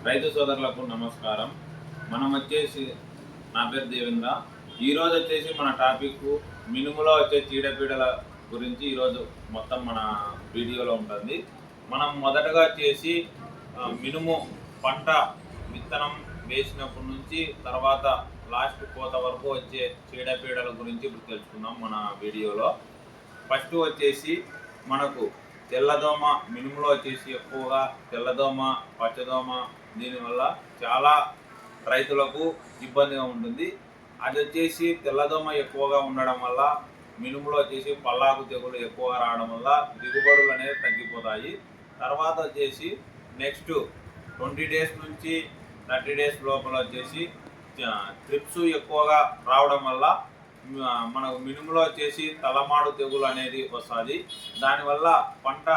రైతు సోదరులకు నమస్కారం. మనం వచ్చేసి నా పేరు దేవేంద్ర. ఈరోజు వచ్చేసి మన టాపిక్ మినుములో వచ్చే చీడపీడల గురించి ఈరోజు మొత్తం మన వీడియోలో ఉంటుంది. మనం మొదటగా వచ్చేసి మినుము పంట విత్తనం వేసినప్పటి నుంచి తర్వాత లాస్ట్ కోత వరకు వచ్చే చీడపీడల గురించి ఇప్పుడు తెలుసుకుందాం మన వీడియోలో. ఫస్ట్ వచ్చేసి మనకు తెల్లదోమ మినుములో వచ్చేసి ఎక్కువగా తెల్లదోమ, పచ్చదోమ, దీనివల్ల చాలా రైతులకు ఇబ్బందిగా ఉంటుంది. అది వచ్చేసి తెల్లదోమ ఎక్కువగా ఉండడం వల్ల మినుములో వచ్చేసి పల్లాకు తెగులు ఎక్కువగా రావడం వల్ల దిగుబడులు అనేవి తగ్గిపోతాయి. తర్వాత వచ్చేసి నెక్స్ట్ 20 డేస్ నుంచి 30 డేస్ లోపల వచ్చేసి ట్రిప్స్ ఎక్కువగా రావడం వల్ల మనకు మినుములో వచ్చేసి తలమాడు తెగులు అనేది వస్తుంది. దానివల్ల పంట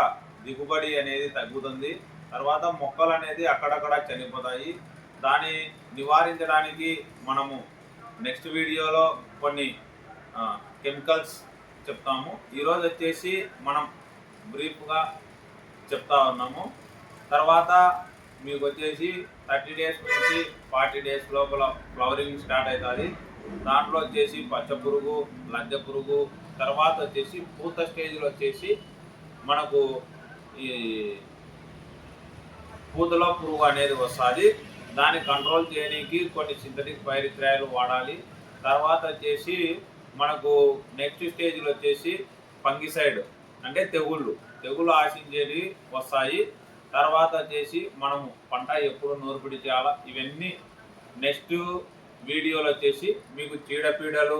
దిగుబడి అనేది తగ్గుతుంది. తర్వాత మొక్కలు అనేది అక్కడక్కడ చనిపోతాయి. దాన్ని నివారించడానికి మనము నెక్స్ట్ వీడియోలో కొన్ని కెమికల్స్ చెప్తాము. ఈరోజు వచ్చేసి మనం బ్రీఫ్గా చెప్తా ఉన్నాము. తర్వాత మీకు వచ్చేసి 30 డేస్ నుంచి 40 డేస్ లోపల ఫ్లవరింగ్ స్టార్ట్ అవుతుంది. దాంట్లో వచ్చేసి పచ్చ పురుగు, లద్దె పురుగు, తర్వాత వచ్చేసి పూత స్టేజ్లో వచ్చేసి మనకు ఈ పూతలో పురుగు అనేది వస్తుంది. దాన్ని కంట్రోల్ చేయడానికి కొన్ని సింథటిక్ పైరిత్రాయాలు వాడాలి. తర్వాత వచ్చేసి మనకు నెక్స్ట్ స్టేజ్లో వచ్చేసి ఫంగిసైడ్ అంటే తెగుళ్ళు ఆశించేవి వస్తాయి. తర్వాత వచ్చేసి మనము పంట ఎప్పుడు నూర్పిడి చేయాలా, ఇవన్నీ నెక్స్ట్ వీడియోలో వచ్చేసి మీకు చీడపీడలు,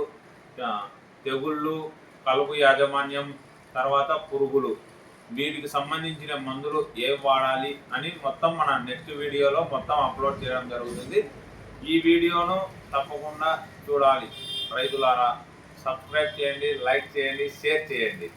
తెగుళ్ళు, కలుపు యాజమాన్యం, తర్వాత పురుగులు, వీటికి సంబంధించిన మందులు ఏం వాడాలి అని మొత్తం మన నెక్స్ట్ వీడియోలో మొత్తం అప్లోడ్ చేయడం జరుగుతుంది. ఈ వీడియోను తప్పకుండా చూడాలి రైతులారా. సబ్స్క్రైబ్ చేయండి, లైక్ చేయండి, షేర్ చేయండి.